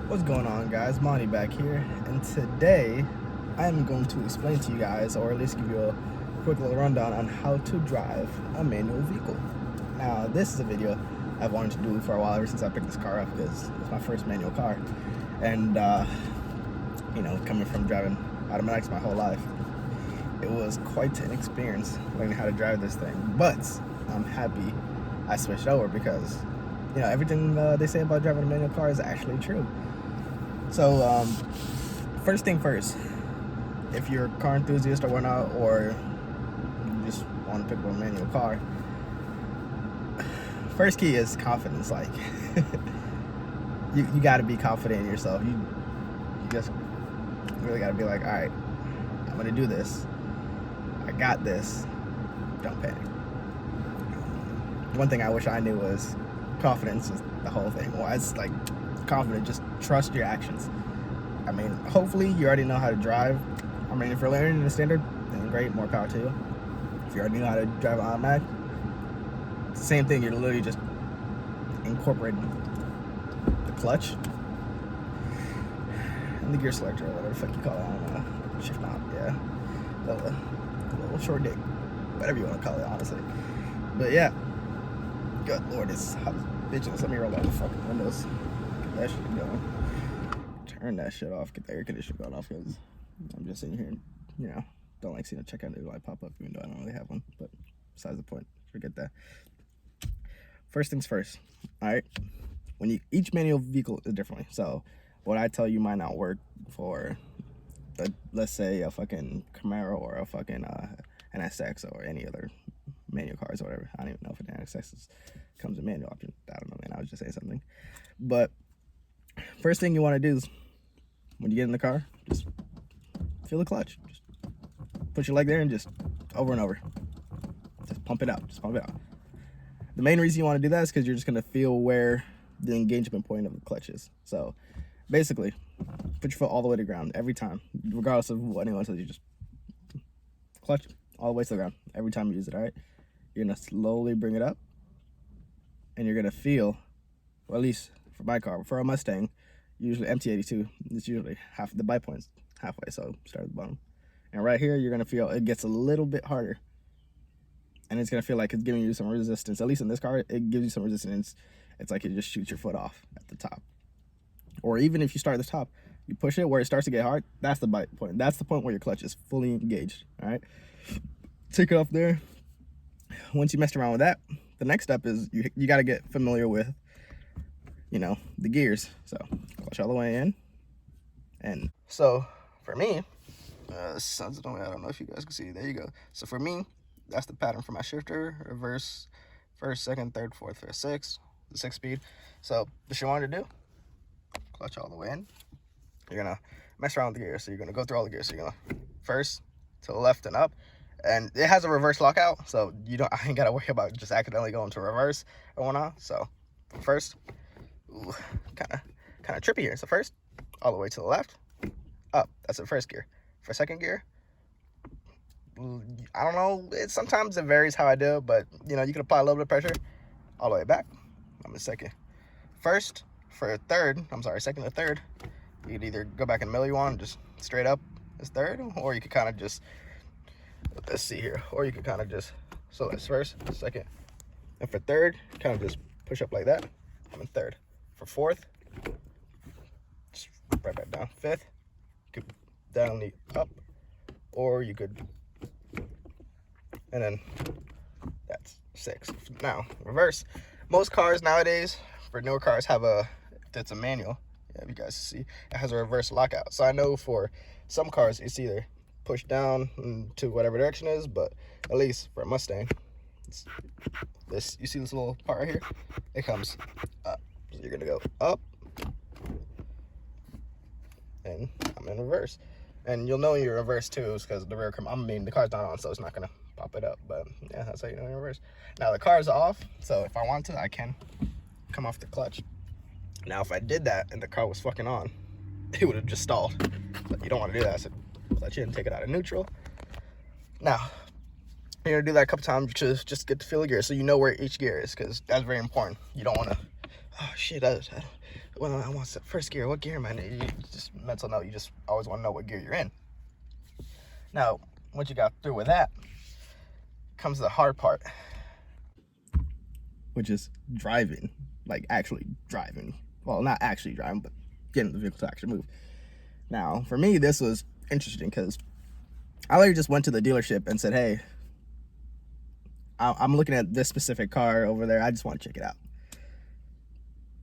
What's going on, guys? Monty back here, and today I'm going to explain to you guys, or at least give you a quick little rundown on how to drive a manual vehicle. Now, this is a video I've wanted to do for a while, ever since I picked this car up, because it's my first manual car, and coming from driving automatics my whole life, it was quite an experience learning how to drive this thing. But I'm happy I switched over because everything they say about driving a manual car is actually true. So, first thing first, if you're a car enthusiast or whatnot, or you just want to pick up a manual car, first key is confidence. Like, you got to be confident in yourself. You just really got to be like, all right, I'm going to do this. I got this. Don't panic. One thing I wish I knew was confidence is the whole thing. Well, it's like confident, just trust your actions. I mean, hopefully you already know how to drive. I mean, if you're learning in the standard, then great, more power to you. If you already know how to drive an automatic, same thing. You're literally just incorporating the clutch and the gear selector, or whatever the fuck you call it. I don't know. Shift knob, yeah. The little short dick, whatever you want to call it, honestly. But yeah, good lord, it's hot as bitches. Let me roll down the fucking windows. Get that shit going. Turn that shit off. Get the air conditioner going off, because I'm just sitting here and, don't like seeing a checkout light pop up, even though I don't really have one. But besides the point, forget that. First things first, all right? Each manual vehicle is differently. So what I tell you might not work for, let's say, a fucking Camaro or a fucking NSX or any other manual cars or whatever. I don't even know if an NSX comes with manual option. I don't know, man. I was just saying something. But first thing you want to do is, when you get in the car, just feel the clutch. Just put your leg there and just over and over. Just pump it out. Just pump it out. The main reason you want to do that is because you're just going to feel where the engagement point of the clutch is. So basically, put your foot all the way to the ground every time, regardless of what anyone says. You just clutch all the way to the ground every time you use it, all right? You're going to slowly bring it up, and you're going to feel, or at least for my car, for a Mustang, usually MT82, it's usually half the bite point's halfway, so start at the bottom. And right here, you're gonna feel it gets a little bit harder, and it's gonna feel like it's giving you some resistance. At least in this car, it gives you some resistance. It's like it just shoots your foot off at the top. Or even if you start at the top, you push it where it starts to get hard, that's the bite point. That's the point where your clutch is fully engaged, all right? Take it off there. Once you messed around with that, the next step is you gotta get familiar with the gears. So clutch all the way in. And so for me, I don't know if you guys can see, there you go. So for me, that's the pattern for my shifter: reverse, first, second, third, fourth, fifth, sixth, the 6-speed. So what you want to do, clutch all the way in. You're gonna mess around with the gears. So you're gonna go through all the gears. So you're gonna first to the left and up, and it has a reverse lockout, so I ain't gotta worry about just accidentally going to reverse or whatnot. So first, kind of trippy here. So first, all the way to the left, up. That's the first gear. For second gear, I don't know. Sometimes it varies how I do it, but you can apply a little bit of pressure. All the way back. I'm in second. First, for third, second to third, you could either go back in the middle you want, just straight up as third, or you could kind of just, let's see here, or you could kind of just, so that's first, second, and for third, kind of just push up like that. I'm in third. For fourth, just right back down. Fifth, you could down the up, or you could, and then that's sixth. Now reverse. Most cars nowadays, for newer cars, have that's a manual. Yeah, you guys see, it has a reverse lockout. So I know for some cars it's either push down to whatever direction is, but at least for a Mustang, this, you see this little part right here, it comes up. So you're gonna go up, and I'm in reverse. And you'll know you're reverse too, because the the car's not on, so it's not gonna pop it up. But yeah, that's how you know you're in reverse. Now the car's off, so if I want to, I can come off the clutch. Now if I did that and the car was fucking on, it would have just stalled. But you don't want to do that, so clutch in, take it out of neutral. Now you're gonna do that a couple times to just get the feel of gear, so you know where each gear is, because that's very important. You don't want to, oh shit, Well, I want first gear. What gear, man? You just mental note. You just always want to know what gear you're in. Now, once you got through with that, comes the hard part, which is driving, like actually driving. Well, not actually driving, but getting the vehicle to actually move. Now, for me, this was interesting because I literally just went to the dealership and said, hey, I'm looking at this specific car over there. I just want to check it out.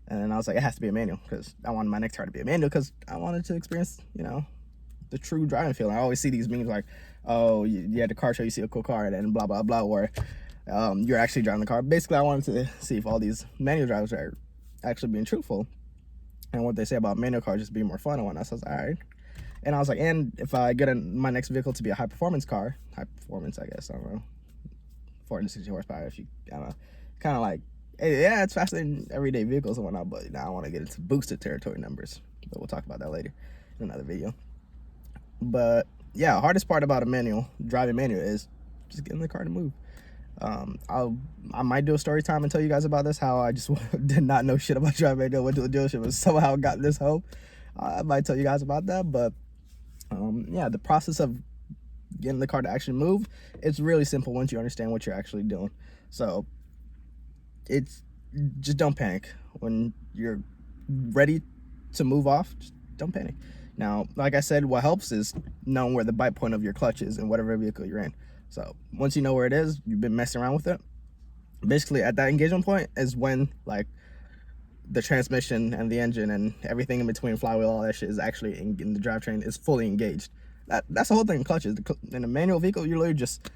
And I was like, it has to be a manual because I wanted my next car to be a manual because I wanted to experience, you know, the true driving feeling. I always see these memes like, oh, you had the car show, you see a cool car, and then blah, blah, blah, or you're actually driving the car. Basically, I wanted to see if all these manual drivers are actually being truthful and what they say about manual cars just being more fun and whatnot. So I was like, all right. And I was like, and if I get my next vehicle to be a high performance car, high performance, I guess, I don't know, 460 horsepower, if you, I don't know, kind of like, hey, yeah, it's faster than everyday vehicles and whatnot, but now I want to get into boosted territory numbers. But we'll talk about that later in another video. But yeah, hardest part about a manual, driving manual, is just getting the car to move. I might do a story time and tell you guys about this, how I just did not know shit about driving manual, went to the dealership and somehow got this home. I might tell you guys about that, but yeah, the process of getting the car to actually move, it's really simple once you understand what you're actually doing. So it's just don't panic when you're ready to move off. Just don't panic. Now, like I said, what helps is knowing where the bite point of your clutch is in whatever vehicle you're in. So once you know where it is, you've been messing around with it, basically at that engagement point is when like the transmission and the engine and everything in between, flywheel, all that shit is actually in the drivetrain is fully engaged. That's the whole thing in clutches. In a manual vehicle, you're literally just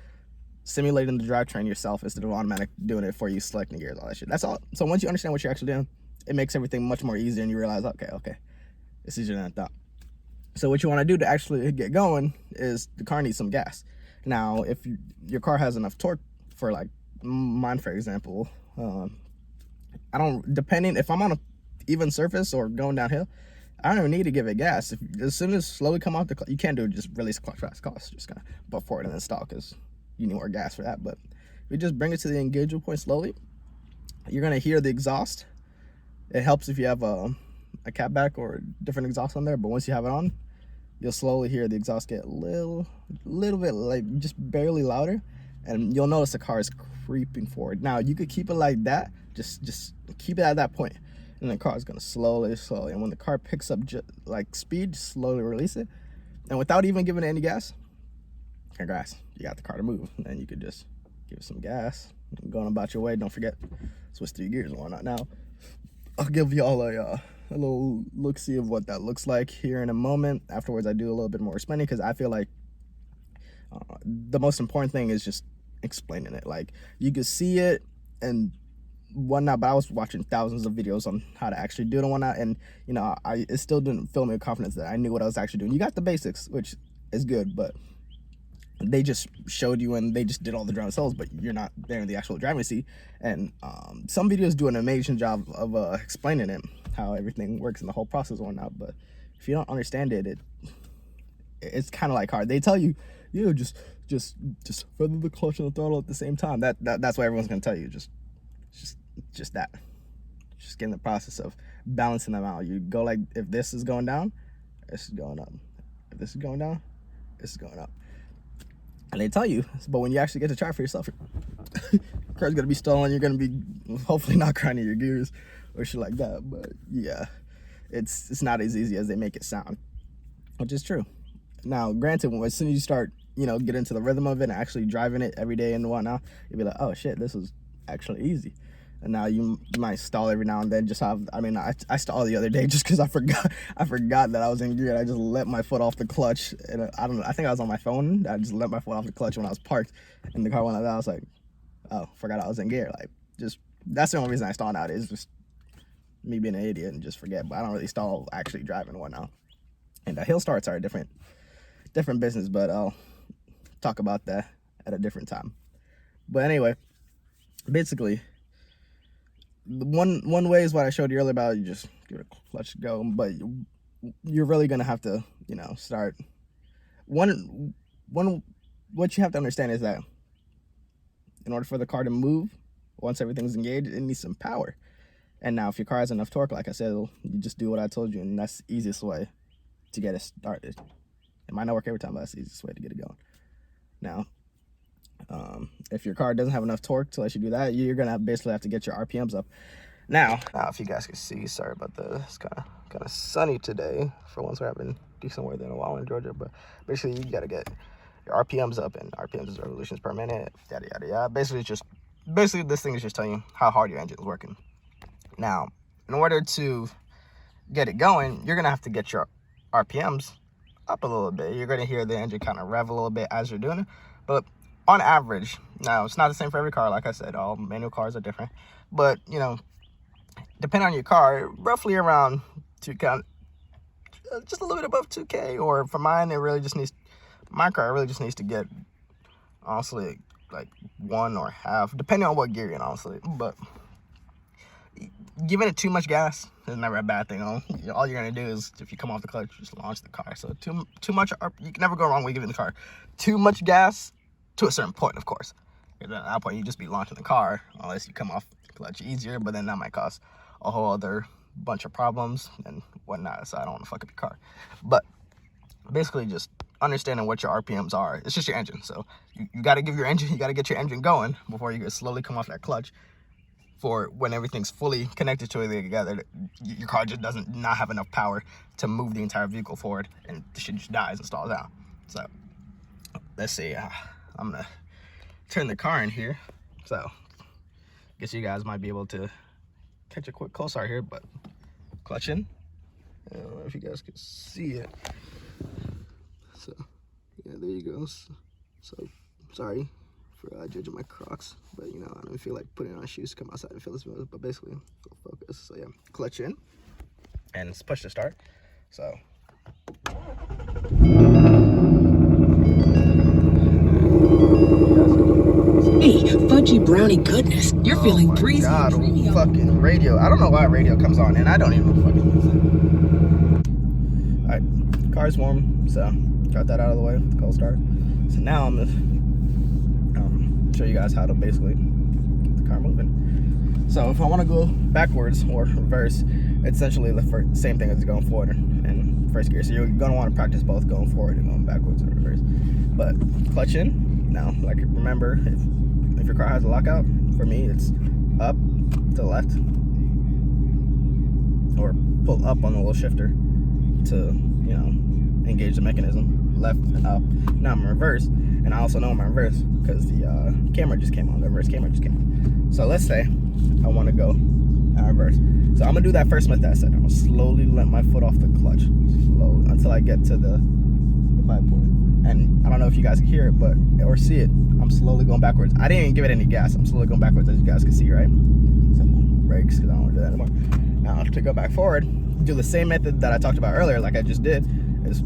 simulating the drivetrain yourself instead of automatic doing it for you, selecting gears, all that shit. That's all. So once you understand what you're actually doing, it makes everything much more easier and you realize, okay, it's easier than I thought. So what you want to do to actually get going is the car needs some gas. Now, if your car has enough torque for like mine, for example, depending if I'm on a even surface or going downhill, I don't even need to give it gas. As soon as slowly come off you can't do it, just release clutch fast. Just kind of butt forward and then stall because you need more gas for that. But if you just bring it to the engagement point slowly, you're gonna hear the exhaust. It helps if you have a catback or different exhaust on there, but once you have it on, you'll slowly hear the exhaust get a little bit, like just barely louder, and you'll notice the car is creeping forward. Now you could keep it like that, just keep it at that point, and the car is gonna slowly, and when the car picks up like speed, slowly release it, and without even giving it any gas, congrats, you got the car to move. And then you could just give it some gas and go on about your way. Don't forget, switch 3 gears and whatnot. Now, I'll give y'all a little look-see of what that looks like here in a moment. Afterwards, I do a little bit more explaining because I feel like the most important thing is just explaining it. Like, you can see it and whatnot, but I was watching thousands of videos on how to actually do it and whatnot, and you know, it still didn't fill me with confidence that I knew what I was actually doing. You got the basics, which is good, but they just showed you and they just did all the driving themselves, but you're not there in the actual driving seat. And some videos do an amazing job of explaining it, how everything works in the whole process and whatnot, but if you don't understand it, it's kind of like hard. They tell you, just feather the clutch and the throttle at the same time. That's what everyone's gonna tell you. Just that. Just get in the process of balancing them out. You go like, if this is going down, this is going up. If this is going down, this is going up. And they tell you, but when you actually get to try for yourself, your car's gonna be stolen. You're gonna be hopefully not grinding your gears or shit like that. But yeah, it's not as easy as they make it sound, which is true. Now, granted, as soon as you start, get into the rhythm of it and actually driving it every day and whatnot, you'll be like, oh shit, this is actually easy. And now you might stall every now and then. I stalled the other day just because I forgot that I was in gear, and I just let my foot off the clutch. And I think I was on my phone. I just let my foot off the clutch when I was parked, and the car went like that. I was like, oh, forgot I was in gear. Like, just, that's the only reason I stall nowadays, just me being an idiot and just forget. But I don't really stall actually driving and whatnot. And hill starts are a different business, but I'll talk about that at a different time. But anyway, basically, one way is what I showed you earlier about, you just give it a clutch go, but you're really gonna have to, start. What you have to understand is that in order for the car to move, once everything's engaged, it needs some power. And now if your car has enough torque, like I said, you just do what I told you, and that's the easiest way to get it started. It might not work every time, but that's the easiest way to get it going. Now, if your car doesn't have enough torque to let you do that, you're gonna basically have to get your RPMs up. Now, if you guys can see, sorry about this, it's kind of sunny today. For once, we're having decent weather in a while in Georgia, but basically you gotta get your RPMs up, and RPMs is revolutions per minute, yada yada yada. Basically this thing is just telling you how hard your engine is working. Now, in order to get it going, you're gonna have to get your RPMs up a little bit. You're gonna hear the engine kind of rev a little bit as you're doing it, but on average, now it's not the same for every car. Like I said, all manual cars are different, but you know, depending on your car, roughly around just a little bit above 2K, or for mine, my car really just needs to get, honestly, like 1 or half, depending on what gear you're in, honestly. But giving it too much gas is never a bad thing. All you're gonna do is, if you come off the clutch, just launch the car. So too much, you can never go wrong with giving the car too much gas to a certain point, of course. At that point, you just be launching the car, unless you come off the clutch easier, but then that might cause a whole other bunch of problems and whatnot, so I don't want to fuck up your car. But basically, just understanding what your RPMs are. It's just your engine, so you got to get your engine going before you slowly come off that clutch. For when everything's fully connected to it together, your car just doesn't not have enough power to move the entire vehicle forward, and the shit just dies and stalls out. So let's see, I'm gonna turn the car in here, so I guess you guys might be able to catch a quick close out here. But clutch in, I don't know if you guys can see it. So yeah, there you go. So sorry for judging my Crocs, but you know, I don't feel like putting on shoes to come outside and feel this move, but basically go focus. So yeah, clutch in and it's push to start. So hey, fudgy brownie goodness, you're feeling breezy. God, fucking radio. I don't know why radio comes on, and I don't even fucking listen. Alright, car's warm, so got that out of the way with the cold start. So now I'm gonna show you guys how to basically get the car moving. So if I want to go backwards or reverse, it's essentially the same thing as going forward in first gear. So you're gonna want to practice both going forward and going backwards or reverse. But clutch in. Now, like, remember, if your car has a lockout, for me it's up to the left, or pull up on the little shifter to, you know, engage the mechanism, left and up. Now I'm in reverse, and I also know I'm in reverse because the camera just came on, the reverse camera just came on. So let's say I want to go in reverse. So I'm gonna do that first method I said. I'm gonna slowly let my foot off the clutch, slow, until I get to the bipolar. And I don't know if you guys can hear it, or see it. I'm slowly going backwards. I didn't even give it any gas. I'm slowly going backwards, as you guys can see, right? So brakes, because I don't want to do that anymore. Now to go back forward, do the same method that I talked about earlier, like I just did, is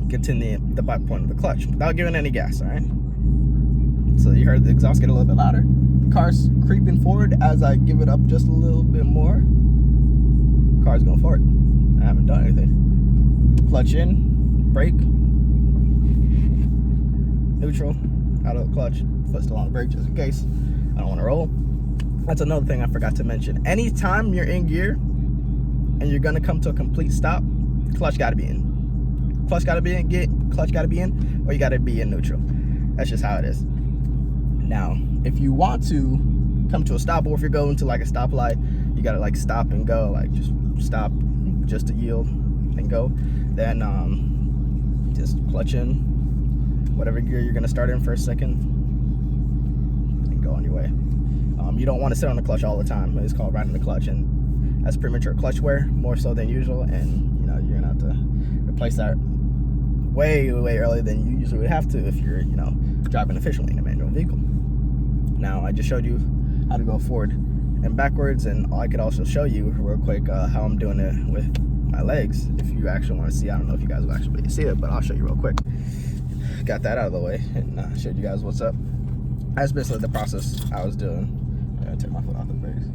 get to the butt point of the clutch without giving any gas, all right? So you heard the exhaust get a little bit louder. The car's creeping forward as I give it up just a little bit more. The car's going forward. I haven't done anything. Clutch in, brake, neutral, out of the clutch, foot still on the brake just in case I don't want to roll. That's another thing I forgot to mention. Anytime you're in gear and you're gonna come to a complete stop, clutch gotta be in. Clutch gotta be in, or you gotta be in neutral. That's just how it is. Now, if you want to come to a stop, or if you're going to like a stoplight, you gotta like stop and go, like just stop just to yield and go, then just clutch in whatever gear you're gonna start in for a second and go on your way. You don't want to sit on the clutch all the time. It's called riding the clutch, and that's premature clutch wear, more so than usual, and you know, you're gonna have to replace that way earlier than you usually would have to if you're, you know, driving efficiently in a manual vehicle. Now I just showed you how to go forward and backwards, and I could also show you real quick how I'm doing it with my legs. If you actually want to see, I don't know if you guys will actually see it, but I'll show you real quick. Got that out of the way and showed you guys what's up. That's basically the process I was doing. I gotta take my foot off the brakes.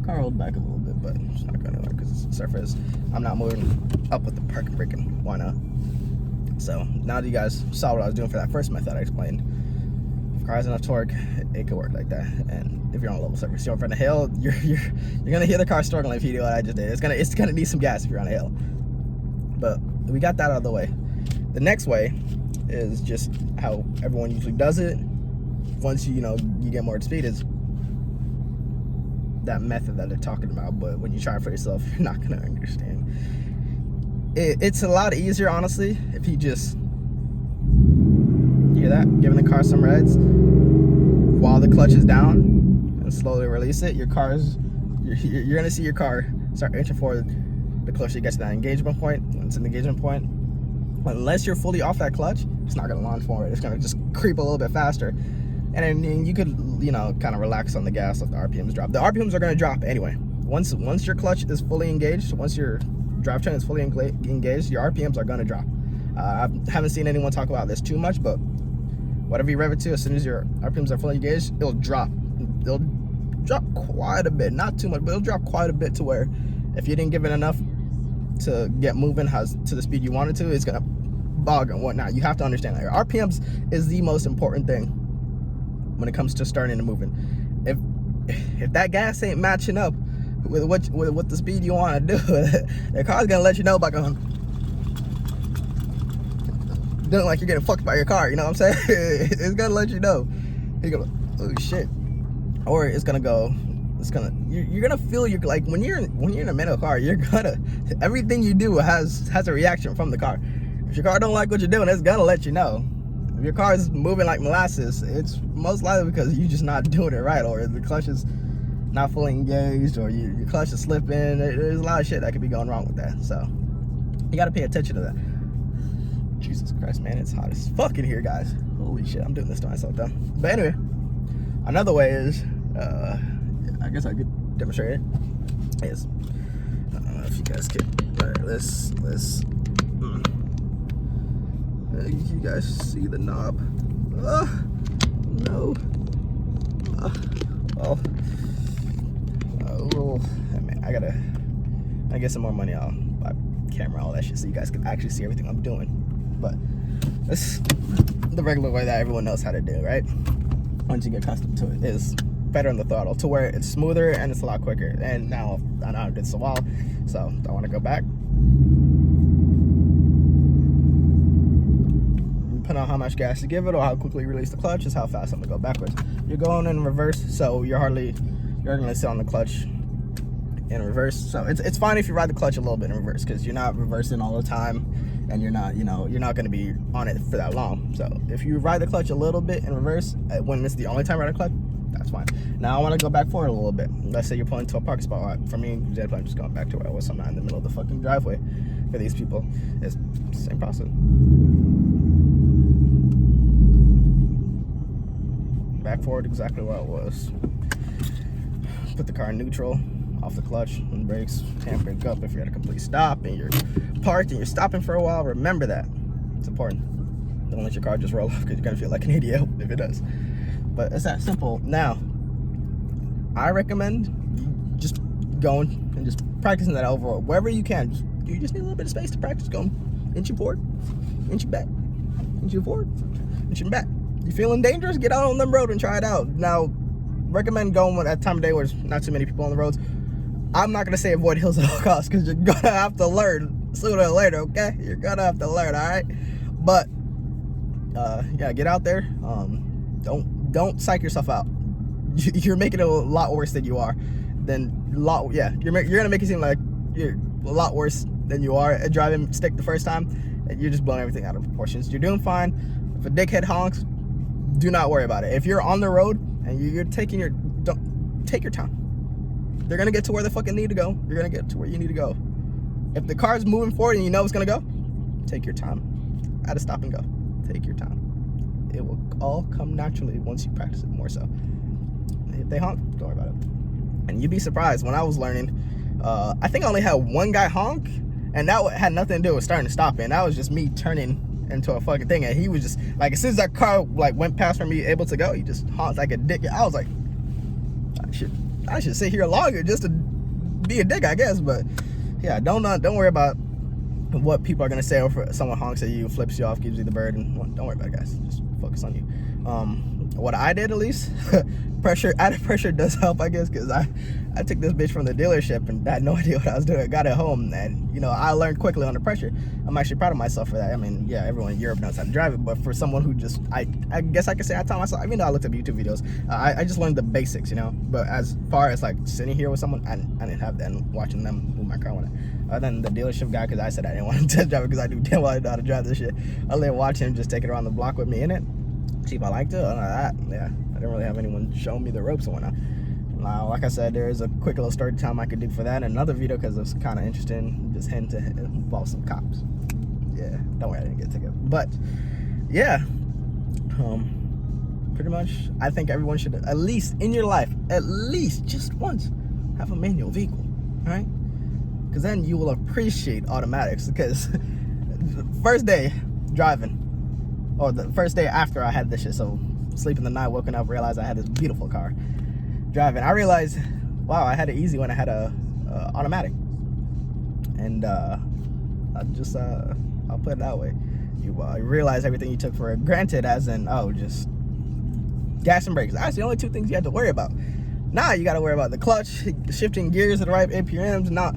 Car rolled back a little bit, but it's not going anywhere because it's a surface. I'm not moving up with the parking brake, and why not? So now that you guys saw what I was doing for that first method I explained, car has enough torque, it could work like that. And if you're on a level surface, you're in front of a hill, you're gonna hear the car struggling if you do what I just did. It's gonna need some gas if you're on a hill. But we got that out of the way. The next way is just how everyone usually does it. Once you get more speed, is that method that they're talking about. But when you try it for yourself, you're not gonna understand. It's a lot easier, honestly, if you just hear that, giving the car some reds while the clutch is down and slowly release it. You're gonna see your car start inching forward the closer you get to that engagement point. When it's an engagement point, unless you're fully off that clutch, it's not gonna launch forward. It's gonna just creep a little bit faster. And then you could, kind of relax on the gas, let the RPMs drop. The RPMs are gonna drop anyway. Once your clutch is fully engaged, once your drivetrain is fully engaged, your RPMs are gonna drop. I haven't seen anyone talk about this too much, but whatever you rev it to, as soon as your RPMs are fully engaged, it'll drop. It'll drop quite a bit, not too much, but it'll drop quite a bit to where if you didn't give it enough to get moving to the speed you want it to, it's gonna bog and whatnot. You have to understand that your RPMs is the most important thing when it comes to starting and moving. If that gas ain't matching up with what the speed you want to do, the car's gonna let you know by going, doing like you're getting fucked by your car. You know what I'm saying? It's gonna let you know. You're gonna, oh shit, or it's gonna go. You're gonna feel like when you're in a manual car, everything you do has a reaction from the car. If your car don't like what you're doing, it's gonna let you know. If your car is moving like molasses, it's most likely because you're just not doing it right, or the clutch is not fully engaged, or your clutch is slipping. There's a lot of shit that could be going wrong with that. So you gotta pay attention to that. Jesus Christ, man, it's hot as fuck in here, guys. Holy shit, I'm doing this to myself though. But anyway, another way is, I guess I could demonstrate it. Is, I don't know if you guys could. All right, let's. You guys see the knob? No. Oh, man, I gotta get some more money. I'll buy camera, all that shit, so you guys can actually see everything I'm doing. But it's the regular way that everyone knows how to do, right? Once you get accustomed to it, is better on the throttle to where it's smoother and it's a lot quicker. And now I know I did so well, so I want to go back. Depending on how much gas you give it or how quickly you release the clutch is how fast I'm gonna go backwards. You're going in reverse, so you're gonna sit on the clutch in reverse. So it's fine if you ride the clutch a little bit in reverse, because you're not reversing all the time, and you're not gonna be on it for that long. So if you ride the clutch a little bit in reverse when it's the only time you ride the clutch, that's fine. Now I want to go back forward a little bit. Let's say you're pulling to a parking spot. For me, I'm just going back to where I was. I'm not in the middle of the fucking driveway. For these people, it's the same process. Back forward exactly where it was. Put the car in neutral, off the clutch and brakes, handbrake up. If you're at a complete stop and you're parked and you're stopping for a while, remember that. It's important. Don't let your car just roll off, because you're gonna feel like an idiot if it does. But it's that simple. Now, I recommend just going and just practicing that over wherever you can. You just need a little bit of space to practice going inching forward, inching back, inching forward, inching back. You feeling dangerous? Get out on the road and try it out. Now, recommend going at a time of day where there's not too many people on the roads. I'm not gonna say avoid hills at all costs, because you're gonna have to learn sooner or later, okay? You're gonna have to learn, all right? But yeah, get out there. Don't psych yourself out. You're making it a lot worse than you are. You're gonna make it seem like you're a lot worse than you are at driving stick the first time, and you're just blowing everything out of proportions. You're doing fine. If a dickhead honks, do not worry about it. If you're on the road and take your time. They're gonna get to where they fucking need to go. You're gonna get to where you need to go. If the car's moving forward and you know it's gonna go, take your time. At a stop and go. Take your time. It will all come naturally once you practice it more so. If they honk, don't worry about it. And you'd be surprised, when I was learning, I think I only had one guy honk, and that had nothing to do with starting to stop. And that was just me turning into a fucking thing, and he was just like, as soon as that car went past for me able to go, he just honked like a dick. I was like, I should sit here longer just to be a dick, I guess. But yeah, don't worry about what people are gonna say, or if someone honks at you, flips you off, gives you the bird, and well, don't worry about it, guys. Just focus on you. What I did, at least, added pressure does help, I guess, because I took this bitch from the dealership and had no idea what I was doing. I got it home, and you know, I learned quickly under pressure. I'm actually proud of myself for that. I mean, yeah, everyone in Europe knows how to drive it, but for someone who just, I guess I could say I taught myself. Even though I looked up YouTube videos, I just learned the basics, you know. But as far as like sitting here with someone, I didn't have that, and watching them move my car when other than the dealership guy, because I said I didn't want to test drive it because I knew damn well I know how to drive this shit. I let watch him just take it around the block with me in it, see if I liked it. Other than that, yeah, I didn't really have anyone show me the ropes and whatnot. Now, like I said, there is a quick little story time I could do for that in another video because it's kind of interesting, just hinting to involve some cops. Yeah, don't worry, I didn't get a ticket. But yeah, pretty much, I think everyone should, at least in your life, at least just once, have a manual vehicle, all right? Because then you will appreciate automatics. Because first day driving, or the first day after I had this shit, so sleeping the night, woken up, realized I had this beautiful car. Driving, I realized, wow, I had it easy when I had a automatic. And I'll put it that way. You realize everything you took for granted, as in, oh, just gas and brakes. That's the only two things you had to worry about. Now you got to worry about the clutch, shifting gears at the right APMs, not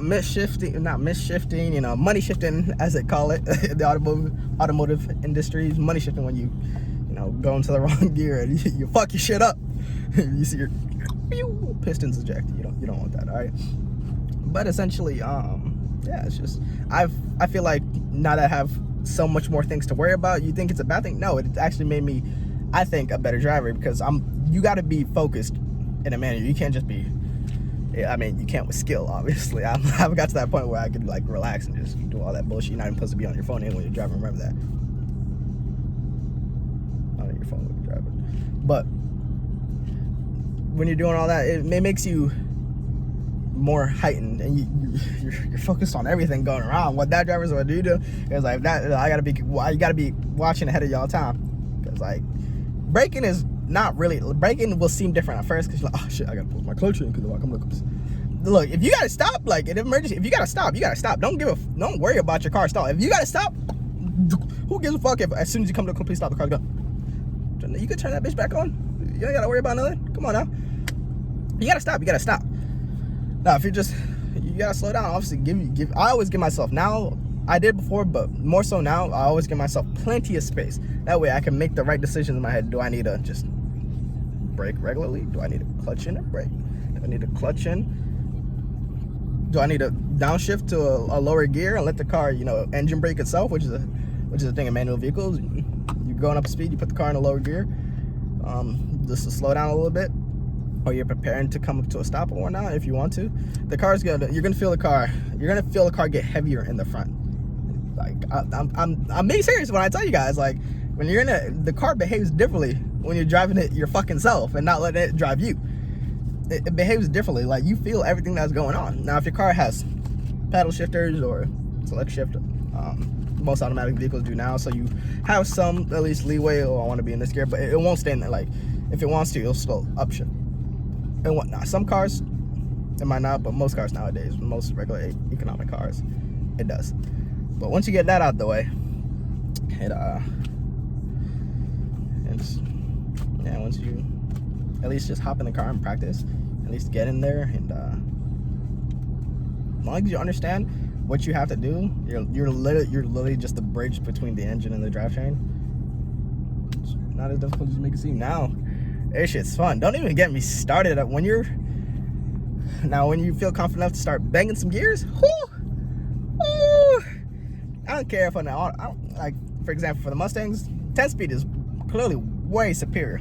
misshifting, you know, money shifting, as they call it, the automotive industries, money shifting when you know, go into the wrong gear and you fuck your shit up. You see your pistons ejected. You don't want that, all right? But essentially, yeah, it's just, I feel like now that I have so much more things to worry about, you think it's a bad thing? No, it actually made me, I think, a better driver, because you got to be focused in a manner. You can't just be, I mean, you can't with skill, obviously. I've got to that point where I could like relax and just do all that bullshit. You're not even supposed to be on your phone when you're driving. Remember that. Not on your phone when you're driving. But when you're doing all that, it makes you more heightened, and you're focused on everything going around. What that driver's what do is like that. You gotta be watching ahead of y'all time, because like braking is not really, braking will seem different at first because you're like, oh shit, I gotta pull my clutch in because I'm look, if you gotta stop, like in an emergency, if you gotta stop, you gotta stop. Don't worry about your car stall. If you gotta stop, who gives a fuck if as soon as you come to a complete stop, the car's gone? You can turn that bitch back on. You ain't gotta worry about nothing. Come on now. You gotta stop. Now, if you gotta slow down. Obviously, I always give myself, now, I did before, but more so now, I always give myself plenty of space. That way I can make the right decisions in my head. Do I need to just brake regularly? Do I need to clutch in or brake? Do I need to clutch in? Do I need to downshift to a lower gear and let the car, you know, engine brake itself, which is a thing in manual vehicles. You're going up speed, you put the car in a lower gear, just to slow down a little bit, or you're preparing to come up to a stop or whatnot if you want to. You're gonna feel the car get heavier in the front. Like I'm being serious when I tell you guys, like when you're the car behaves differently when you're driving it your fucking self and not letting it drive you. It behaves differently. Like you feel everything that's going on. Now, if your car has paddle shifters or select shift, most automatic vehicles do now, so you have some at least leeway. Oh, I want to be in this gear, but it won't stay in there. Like if it wants to, it'll still upshift and whatnot. Some cars it might not, but most cars nowadays, most regular economic cars, it does. But once you get that out the way, once you at least just hop in the car and practice, at least get in there, and as long as you understand what you have to do, you're literally just the bridge between the engine and the drivetrain. It's not as difficult as you make it seem. Now, this shit's fun. Don't even get me started when you feel confident enough to start banging some gears. I don't care if like, for example, for the Mustangs, 10-speed is clearly way superior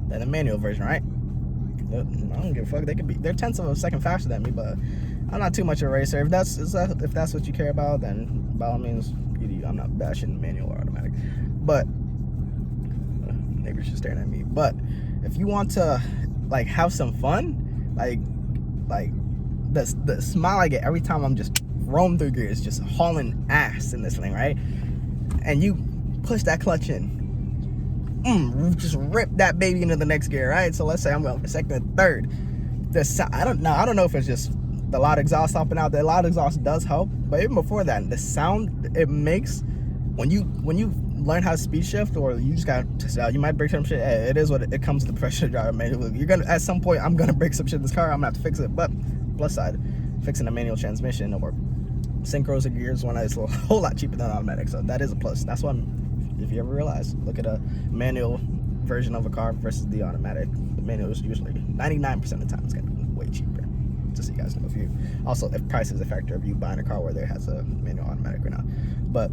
than the manual version, right? I don't give a fuck. They're tenths of a second faster than me, but I'm not too much of a racer. If that's what you care about, then by all means, I'm not bashing manual or automatic. But neighbors just staring at me. But if you want to like have some fun, like the smile I get every time I'm just roam through gears, just hauling ass in this thing, right? And you push that clutch in, just rip that baby into the next gear, right? So let's say I'm going for second and third. I don't know if it's just the loud exhaust hopping out. The loud exhaust does help, but even before that, the sound it makes when you learn how to speed shift, or you just got to, you might break some shit. Hey, it is what it comes to the pressure driver manual. You're gonna, at some point, I'm gonna break some shit in this car. I'm gonna have to fix it. But plus side, fixing a manual transmission or synchros or gears one is a whole lot cheaper than automatic. So that is a plus. That's why, if you ever realize, look at a manual version of a car versus the automatic. The manual is usually 99% of the time it's gonna be way cheaper. Just so you guys know, if price is a factor of you buying a car whether it has a manual automatic or not. But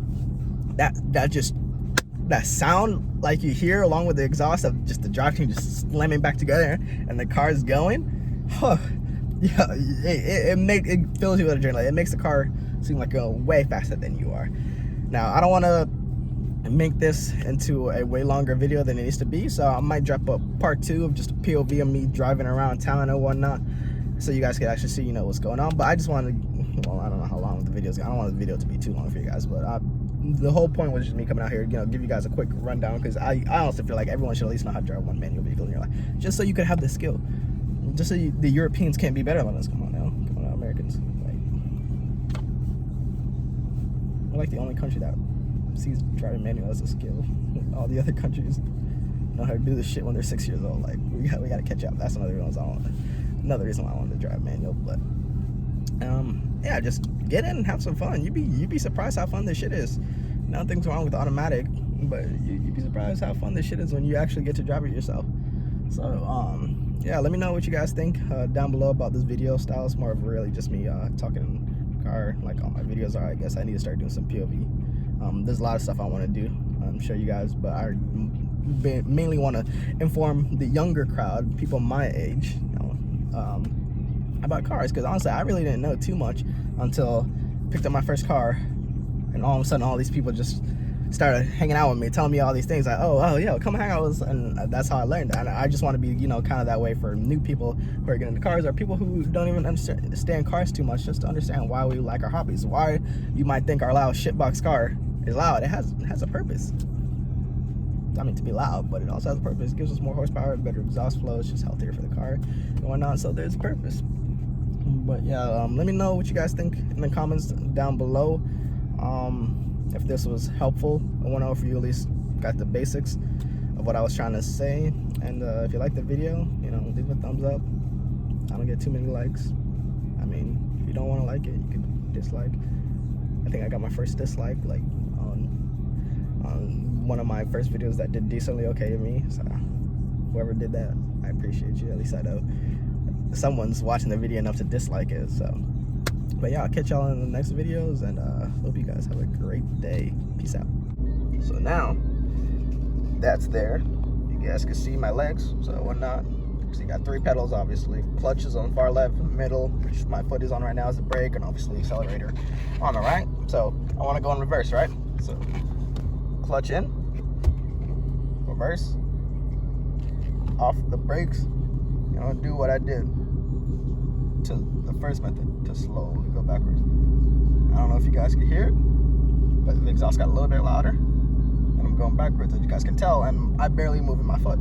that sound like you hear along with the exhaust of just the drivetrain just slamming back together and the car's going, yeah, it fills you with adrenaline. It makes the car seem like go way faster than you are. Now, I don't want to make this into a way longer video than it needs to be, so I might drop a part 2 of just a POV of me driving around town and whatnot, so you guys can actually see, what's going on. But I just wanted to, well, I don't know how long the video's. I don't want the video to be too long for you guys, but the whole point was just me coming out here, give you guys a quick rundown, because I honestly feel like everyone should at least know how to drive one manual vehicle in your life, just so you could have the skill, just so the Europeans can't be better than us. Come on now, Americans. We're like the only country that sees driving manual as a skill. All the other countries know how to do this shit when they're 6 years old. Like, we got to catch up. That's another reason why I wanted to drive manual. But yeah, just get in and have some fun. You'd be surprised how fun this shit is. Nothing's wrong with automatic, but you'd be surprised how fun this shit is when you actually get to drive it yourself. So yeah, let me know what you guys think down below about this video style. It's more of really just me talking in the car, like all my videos are. I guess I need to start doing some POV. There's a lot of stuff I want to do, I'm sure you guys, but I mainly want to inform the younger crowd, people my age, about cars, because honestly I really didn't know too much until I picked up my first car, and all of a sudden all these people just started hanging out with me, telling me all these things, like, oh yeah, come hang out with us, and that's how I learned. And I just want to be, kind of that way for new people who are getting into cars, or people who don't even understand cars too much, just to understand why we like our hobbies, why you might think our loud shitbox car is loud. It has a purpose. I mean, to be loud, but it also has a purpose. It gives us more horsepower, better exhaust flow. It's just healthier for the car and whatnot. So there's a purpose. But yeah, let me know what you guys think in the comments down below. If this was helpful, I want to know if you at least got the basics of what I was trying to say. And if you like the video, leave a thumbs up. I don't get too many likes. I mean, if you don't want to like it, you can dislike. I think I got my first dislike like on one of my first videos that did decently okay to me. So whoever did that, I appreciate you. At least I know someone's watching the video enough to dislike it. So, but yeah, I'll catch y'all in the next videos, and hope you guys have a great day. Peace out. So now that's there, you guys can see my legs, so whatnot. So you got 3 pedals, obviously. Clutch is on the far left, middle, which my foot is on right now, is the brake, and obviously accelerator on the right. So I want to go in reverse, right? So clutch in, reverse, off the brakes. Do what I did to the first method, to slowly go backwards. I don't know if you guys can hear it, but the exhaust got a little bit louder, and I'm going backwards, as you guys can tell, and I barely moving my foot.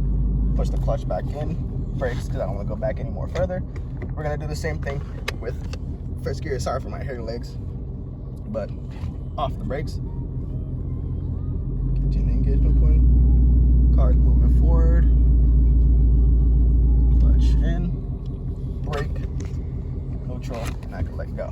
Push the clutch back in, brakes, because I don't want to go back any more further. We're going to do the same thing with first gear. Sorry for my hairy legs, but off the brakes. Continue the engagement point. Car's moving forward. Clutch in, brake, neutral, and I can let go.